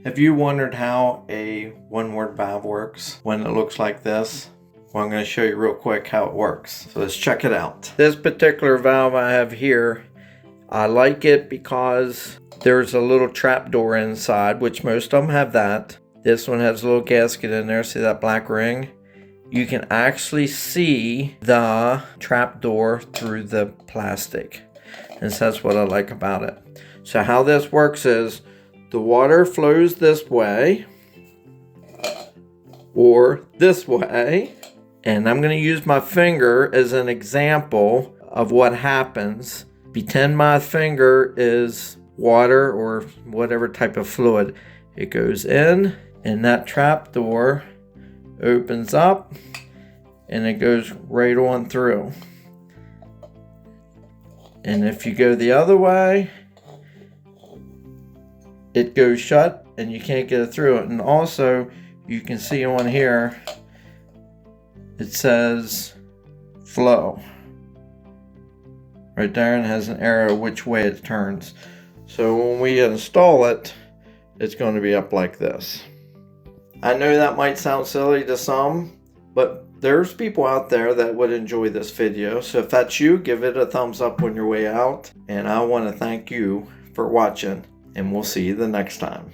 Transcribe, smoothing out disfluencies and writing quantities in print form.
Have you wondered how a one-word valve works when it looks like this? Well, I'm going to show you real quick how it works. So let's check it out. This particular valve I have here, I like it because there's a little trap door inside, which most of them have that. This one has a little gasket in there. See that black ring? You can actually see the trap door through the plastic. And so that's what I like about it. So how this works is the water flows this way or this way. And I'm going to use my finger as an example of what happens. Pretend my finger is water or whatever type of fluid. It goes in and that trap door opens up and it goes right on through. And if you go the other way, it goes shut and you can't get it through it. And also you can see on here it says flow right there, and has an arrow which way it turns. So when we install it, it's going to be up like this. I know that might sound silly to some, but there's people out there that would enjoy this video. So if that's you, give it a thumbs up on your way out. And I want to thank you for watching, and we'll see you the next time.